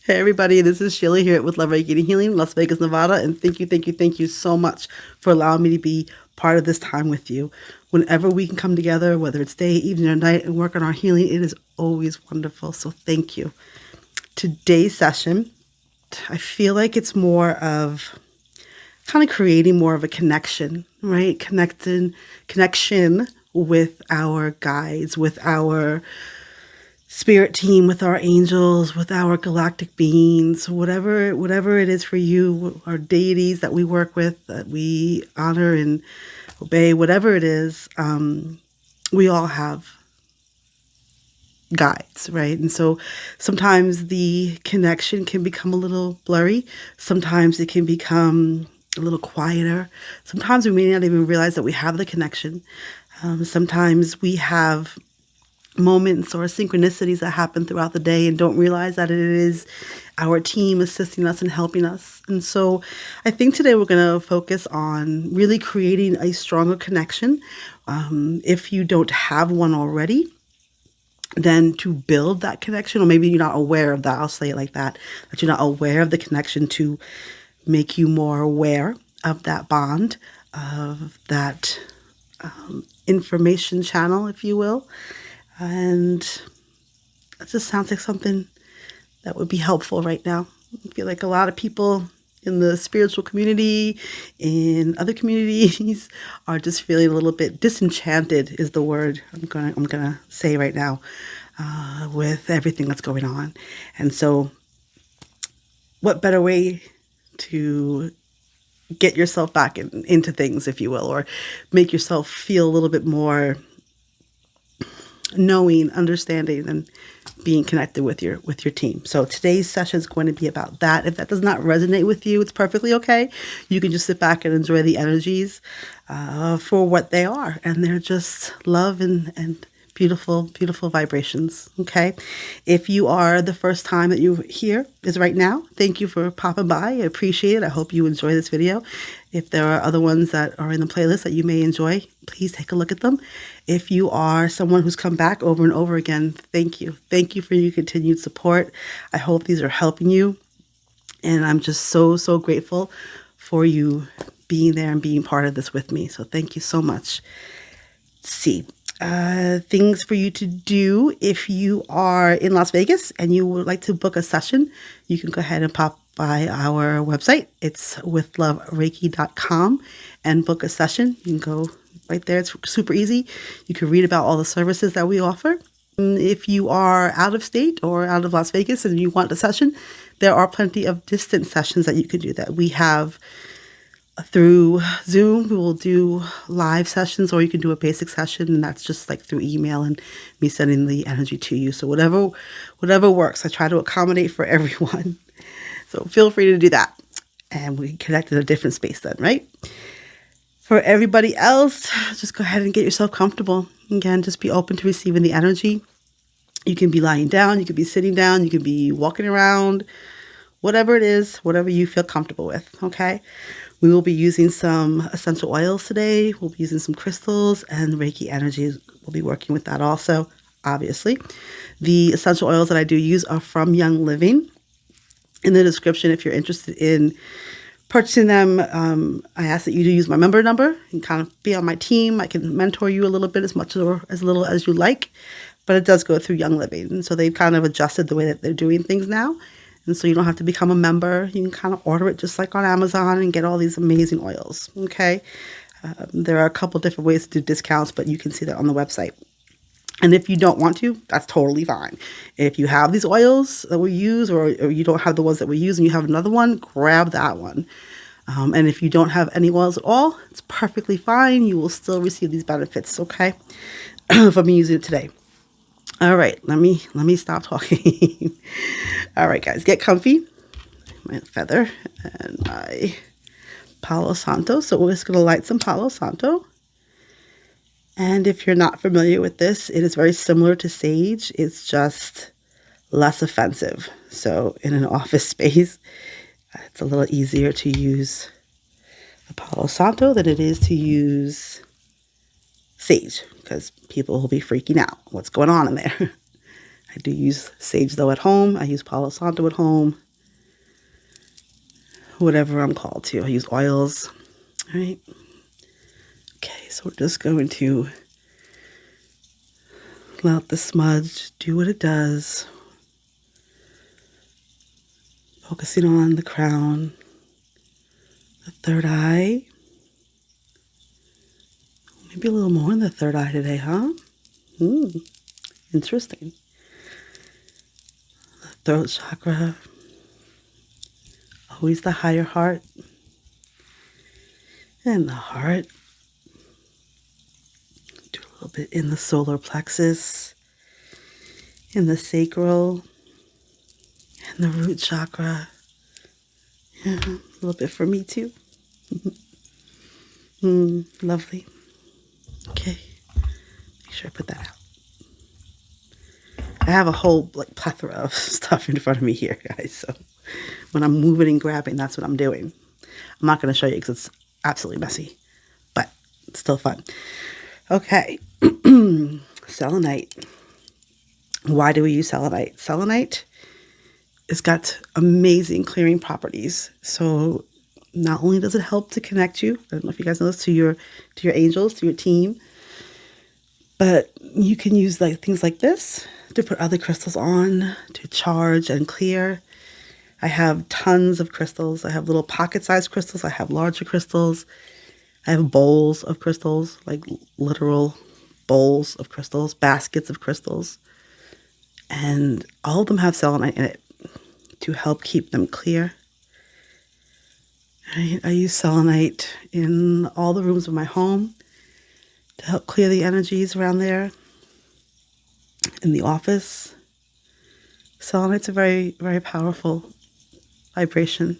Hey everybody, this is Sheila here with Love Reiki and Healing, Las Vegas, Nevada, and thank you so much for allowing me to be part of this time with you. Whenever we can come together, whether it's day, evening, or night, and work on our healing, it is always wonderful. So thank you. Today's session, I feel like it's more of kind of creating more of a connection, right? Connection with our guides, with our spirit team, with our angels, with our galactic beings, whatever it is for you, our deities that we work with, that we honor and obey, whatever it is, we all have guides, right? And so sometimes the connection can become a little blurry. Sometimes it can become a little quieter. Sometimes we may not even realize that we have the connection. Sometimes we have moments or synchronicities that happen throughout the day and don't realize that it is our team assisting us and helping us. And so I think today we're going to focus on really creating a stronger connection. If you don't have one already, then to build that connection, or maybe you're not aware of that, I'll say it like that you're not aware of the connection, to make you more aware of that bond, of that information channel, if you will. And it just sounds like something that would be helpful right now. I feel like a lot of people in the spiritual community, in other communities, are just feeling a little bit disenchanted, is the word I'm gonna say right now, with everything that's going on. And so what better way to get yourself back into things, if you will, or make yourself feel a little bit more knowing, understanding, and being connected with your team. So today's session is going to be about that. If that does not resonate with you, it's perfectly okay. You can just sit back and enjoy the energies for what they are, and they're just love and beautiful, beautiful vibrations. Okay. If you are the first time that you're here is right now, thank you for popping by. I appreciate it. I hope you enjoy this video. If there are other ones that are in the playlist that you may enjoy, please take a look at them. If you are someone who's come back over and over again, thank you. Thank you for your continued support. I hope these are helping you. And I'm just so, so grateful for you being there and being part of this with me. So thank you so much. Let's see. Things for you to do. If you are in Las Vegas and you would like to book a session, you can go ahead and pop by our website. It's withlovereiki.com and book a session. You can go right there. It's super easy. You can read about all the services that we offer. If you are out of state or out of Las Vegas and you want a session, there are plenty of distant sessions that you can do that. We have through Zoom, we will do live sessions, or you can do a basic session, and that's just like through email and me sending the energy to you. So whatever works. I try to accommodate for everyone. So feel free to do that. And we connect in a different space then, right? For everybody else, just go ahead and get yourself comfortable. Again, just be open to receiving the energy. You can be lying down, you can be sitting down, you can be walking around, whatever it is, whatever you feel comfortable with, okay? We will be using some essential oils today. We'll be using some crystals, and Reiki energy. We'll be working with that also, obviously. The essential oils that I do use are from Young Living. In the description, if you're interested in purchasing them, I ask that you do use my member number and kind of be on my team. I can mentor you a little bit, as much or as little as you like, but it does go through Young Living. And so they've kind of adjusted the way that they're doing things now. And so you don't have to become a member. You can kind of order it just like on Amazon and get all these amazing oils, okay? There are a couple different ways to do discounts, but you can see that on the website. And if you don't want to, that's totally fine. If you have these oils that we use, or you don't have the ones that we use and you have another one, grab that one. And if you don't have any oils at all, it's perfectly fine. You will still receive these benefits, okay? From me using it today. All right, let me stop talking. All right, guys, get comfy. My feather and my Palo Santo. So we're just going to light some Palo Santo. And if you're not familiar with this, it is very similar to sage. It's just less offensive. So in an office space, it's a little easier to use the Palo Santo than it is to use sage, because people will be freaking out. What's going on in there? I do use sage though at home. I use Palo Santo at home. Whatever I'm called to. I use oils. All right. Okay, so we're just going to let the smudge do what it does. Focusing on the crown, the third eye. Maybe a little more in the third eye today, huh? Interesting. The throat chakra. Always the higher heart. And the heart. Do a little bit in the solar plexus. In the sacral. And the root chakra. Yeah, a little bit for me too. Lovely. Okay. Make sure I put that out. I have a whole plethora of stuff in front of me here, guys. So when I'm moving and grabbing, that's what I'm doing. I'm not going to show you because it's absolutely messy, but it's still fun. Okay. Selenite. Why do we use selenite? Selenite has got amazing clearing properties. So not only does it help to connect you, I don't know if you guys know this, to your angels, to your team, but you can use things like this to put other crystals on, to charge and clear. I have tons of crystals. I have little pocket-sized crystals. I have larger crystals. I have bowls of crystals, like literal bowls of crystals, baskets of crystals. And all of them have selenite in it to help keep them clear. I use selenite in all the rooms of my home to help clear the energies around there. In the office, selenite's a very, very powerful vibration.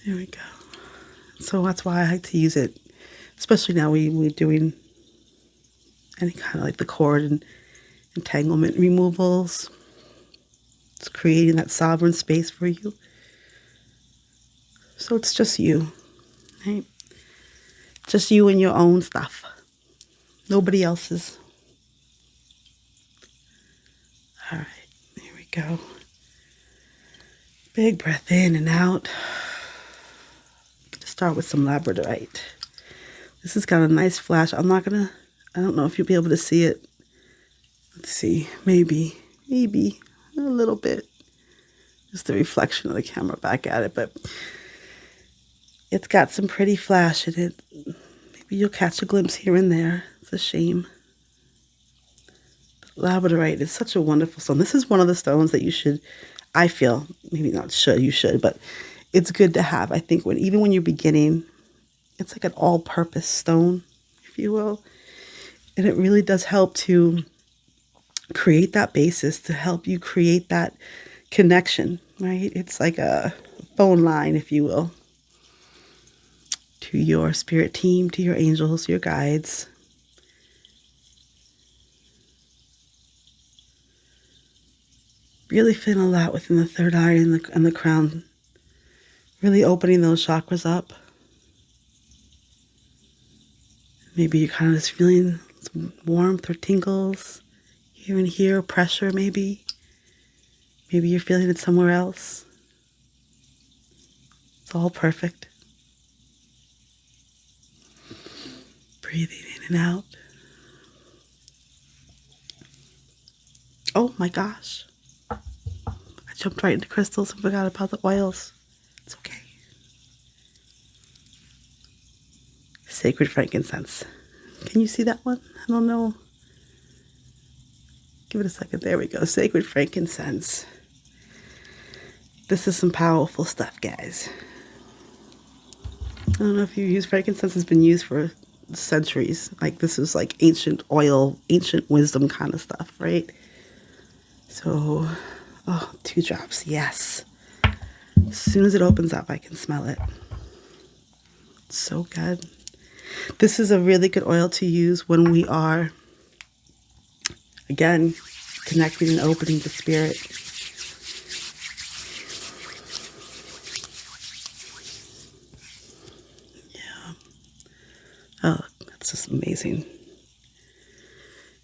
There we go. So that's why I like to use it, especially now we're doing any kind of the cord and entanglement removals. It's creating that sovereign space for you. So it's just you, right? Just you and your own stuff. Nobody else's. All right, here we go. Big breath in and out. Start with some Labradorite. This has got a nice flash. I don't know if you'll be able to see it. Let's see, maybe a little bit. Just the reflection of the camera back at it, but it's got some pretty flash in it. Maybe you'll catch a glimpse here and there. It's a shame. Labradorite is such a wonderful stone. This is one of the stones that you should, I feel, maybe not should, you should, but it's good to have. I think even when you're beginning, it's like an all-purpose stone, if you will. And it really does help to create that basis, to help you create that connection, right? It's like a phone line, if you will, to your spirit team, to your angels, your guides. Really feeling a lot within the third eye and the crown. Really opening those chakras up. Maybe you're kind of just feeling some warmth or tingles here and here, pressure maybe. Maybe you're feeling it somewhere else. It's all perfect. Breathing in and out. Oh my gosh. I jumped right into crystals and forgot about the oils. It's okay. Sacred frankincense. Can you see that one? I don't know. Give it a second. There we go. Sacred frankincense. This is some powerful stuff, guys. I don't know if you use frankincense. It's been used for centuries. This is ancient oil, ancient wisdom kind of stuff, right? So, 2 drops. Yes. As soon as it opens up, I can smell it. It's so good. This is a really good oil to use when we are, again, connecting and opening the spirit. Yeah. Oh, that's just amazing.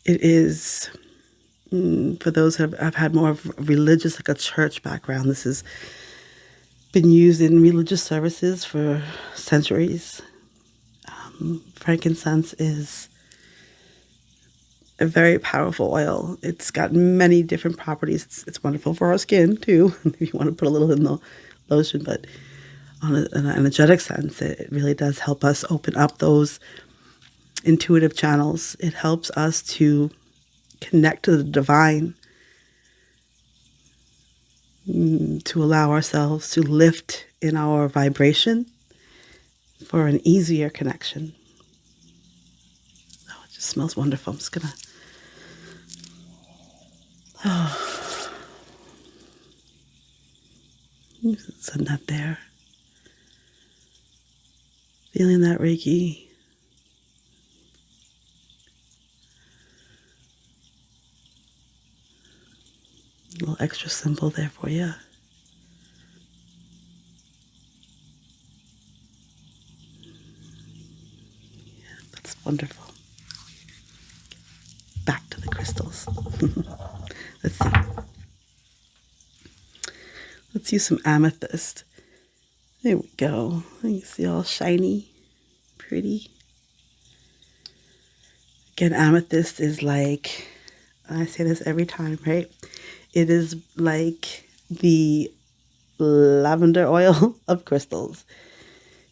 It is For those who have had more of a religious, like a church background, this has been used in religious services for centuries. Frankincense is a very powerful oil. It's got many different properties. It's wonderful for our skin too, if you want to put a little in the lotion. But on an energetic sense, it really does help us open up those intuitive channels. It helps us to connect to the divine, to allow ourselves to lift in our vibration for an easier connection. Oh, it just smells wonderful. I'm just gonna send that there. Feeling that Reiki. A little extra symbol there for you. Yeah, that's wonderful. Back to the crystals. Let's see. Let's use some amethyst. There we go. You see all shiny, pretty. Again, amethyst is like, I say this every time, right? It is like the lavender oil of crystals.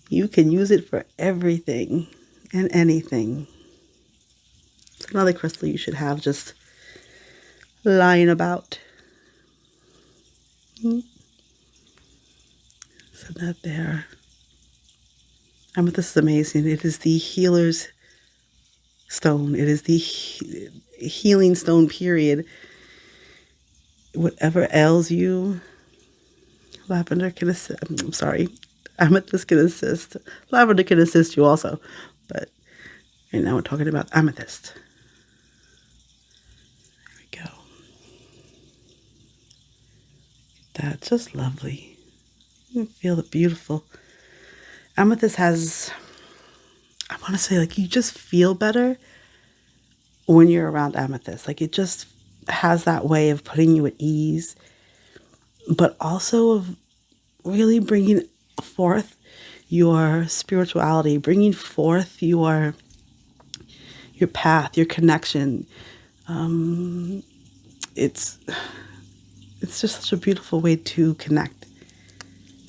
You can use it for everything and anything. It's another crystal you should have just lying about. So that there. Amethyst is amazing. It is the healer's stone. It is the healing stone, period. Whatever ails you, lavender can assist. I'm sorry, amethyst can assist. Lavender can assist you also, but right now we're talking about amethyst. There we go. That's just lovely. You feel the beautiful. Amethyst has, I want to say, like, you just feel better when you're around amethyst. Like, it just has that way of putting you at ease, but also of really bringing forth your spirituality, bringing forth your path, your connection. It's just such a beautiful way to connect,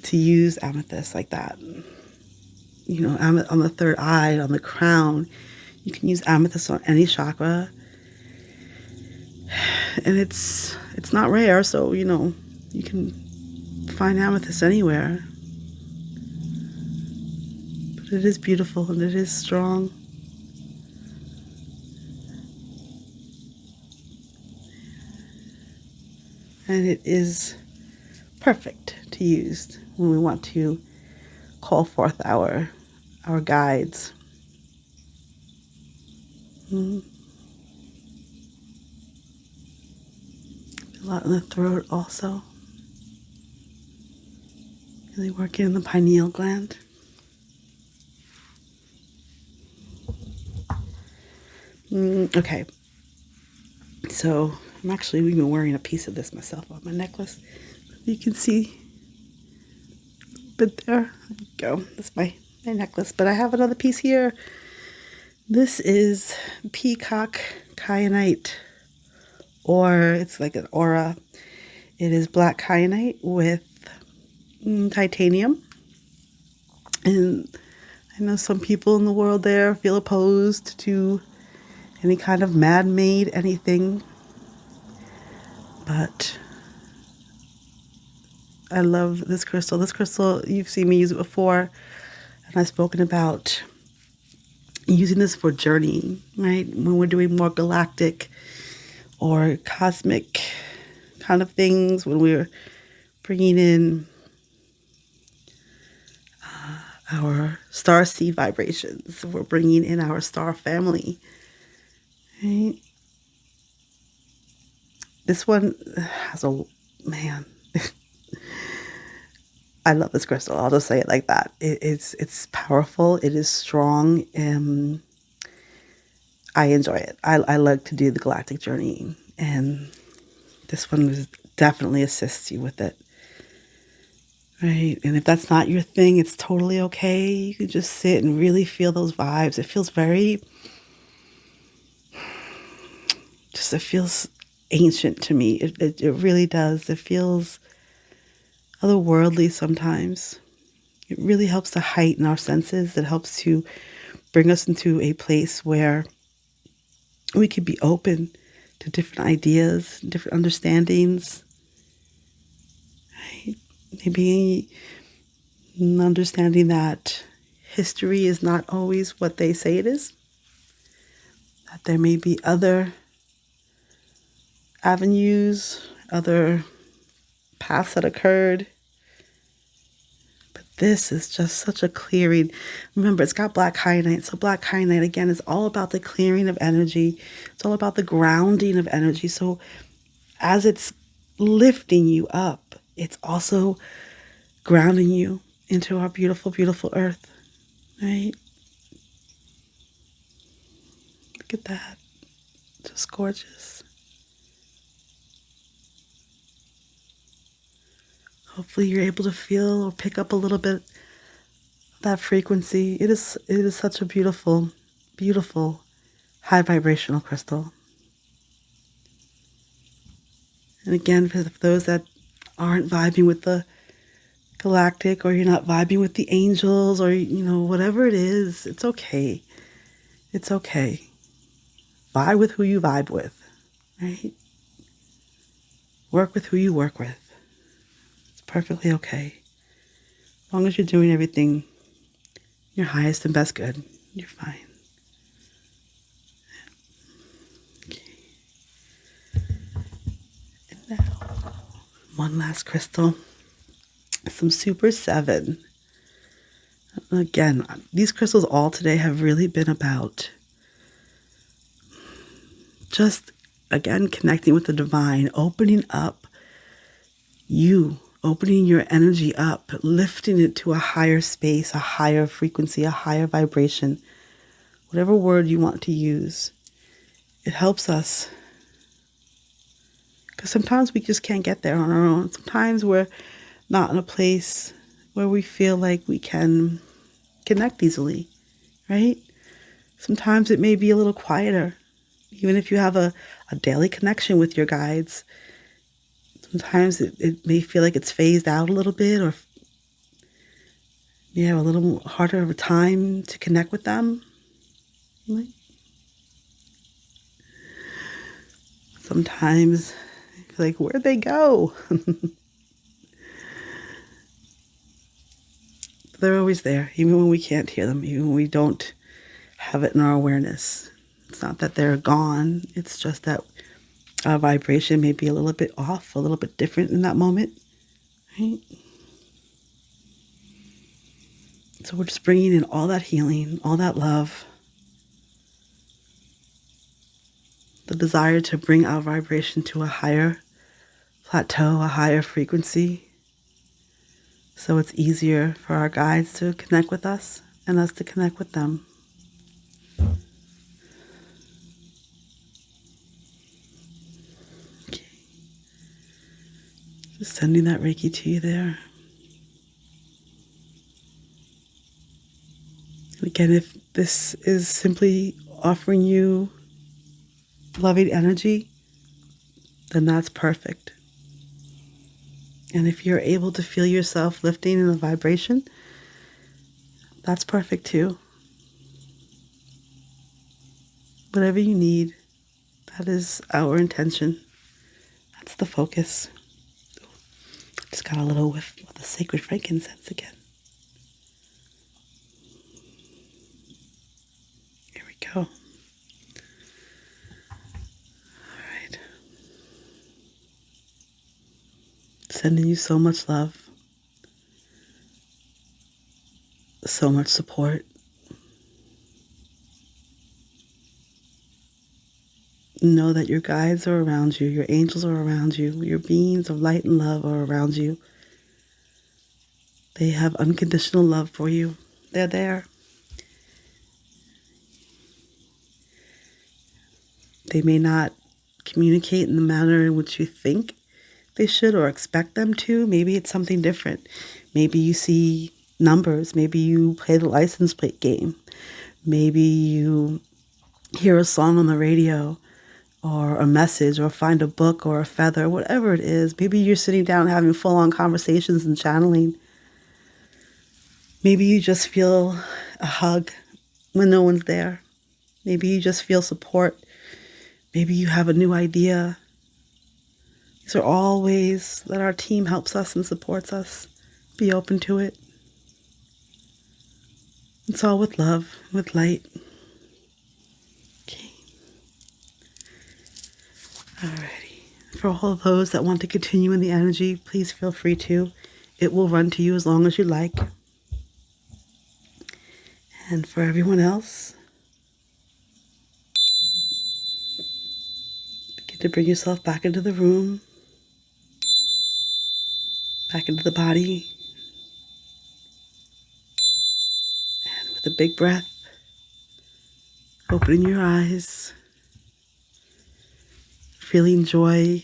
to use amethyst like that. You know, on the third eye, on the crown. You can use amethyst on any chakra. And it's not rare, so, you know, you can find amethyst anywhere. But it is beautiful and it is strong. And it is perfect to use when we want to call forth our guides. A lot in the throat also. Really working in the pineal gland. Okay. So I'm actually even wearing a piece of this myself on my necklace. You can see a bit there. There you go. That's my necklace. But I have another piece here. This is peacock kyanite, or it's like an aura. It is black kyanite with titanium. And I know some people in the world there feel opposed to any kind of man-made anything. But I love this crystal. This crystal, you've seen me use it before. And I've spoken about using this for journeying, right? When we're doing more galactic or cosmic kind of things, when we're bringing in our star seed vibrations, we're bringing in our star family, right? This one has a, man, I love this crystal. I'll just say it like that. It's powerful. It is strong. I enjoy it. I like to do the galactic journey. And this one definitely assists you with it. Right? And if that's not your thing, it's totally okay. You can just sit and really feel those vibes. It feels it feels ancient to me. It really does. It feels otherworldly sometimes. It really helps to heighten our senses. It helps to bring us into a place where we could be open to different ideas, different understandings. Right? Maybe understanding that history is not always what they say it is. That there may be other avenues, other paths that occurred. But this is just such a clearing. Remember, it's got black kyanite. So black kyanite, again, is all about the clearing of energy. It's all about the grounding of energy. So as it's lifting you up, it's also grounding you into our beautiful, beautiful earth. Right? Look at that. Just gorgeous. Hopefully you're able to feel or pick up a little bit of that frequency. It is such a beautiful, beautiful high vibrational crystal. And again, for those that aren't vibing with the galactic, or you're not vibing with the angels, or whatever it is, it's okay. It's okay. Vibe with who you vibe with, right? Work with who you work with. It's perfectly okay. As long as you're doing everything your highest and best good, you're fine. Okay. And now, one last crystal. Some Super 7. Again, these crystals all today have really been about just, again, connecting with the divine, opening up you, opening your energy up, lifting it to a higher space, a higher frequency, a higher vibration, whatever word you want to use. It helps us, because sometimes we just can't get there on our own. Sometimes we're not in a place where we feel like we can connect easily, right? Sometimes it may be a little quieter. Even if you have a daily connection with your guides, sometimes it may feel like it's phased out a little bit, or you have a little harder of a time to connect with them. Sometimes you feel like, where'd they go? They're always there, even when we can't hear them, even when we don't have it in our awareness. It's not that they're gone. It's just that our vibration may be a little bit off, a little bit different in that moment, right? So we're just bringing in all that healing, all that love, the desire to bring our vibration to a higher plateau, a higher frequency, so it's easier for our guides to connect with us and us to connect with them. Okay. Just sending that Reiki to you there. And again, if this is simply offering you loving energy, then that's perfect. And if you're able to feel yourself lifting in the vibration, that's perfect too. Whatever you need, that is our intention. That's the focus. Just got a little whiff of the sacred frankincense again. Here we go. All right. Sending you so much love, so much support. Know that your guides are around you, your angels are around you, your beings of light and love are around you. They have unconditional love for you. They're there. They may not communicate in the manner in which you think they should or expect them to. Maybe it's something different. Maybe you see numbers. Maybe you play the license plate game. Maybe you hear a song on the radio or a message or find a book or a feather, whatever it is. Maybe you're sitting down having full-on conversations and channeling. Maybe you just feel a hug when no one's there. Maybe you just feel support. Maybe you have a new idea. These are all ways that our team helps us and supports us. Be open to it. It's all with love, with light. Okay. Alrighty. For all of those that want to continue in the energy, please feel free to. It will run to you as long as you like. And for everyone else, begin to bring yourself back into the room, back into the body. And with a big breath, opening your eyes, feeling joy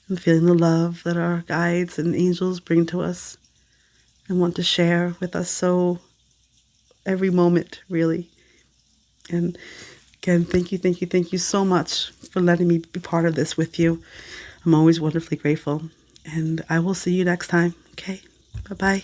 and feeling the love that our guides and angels bring to us and want to share with us so every moment, really. And again, thank you so much for letting me be part of this with you. I'm always wonderfully grateful. And I will see you next time. Okay, bye-bye.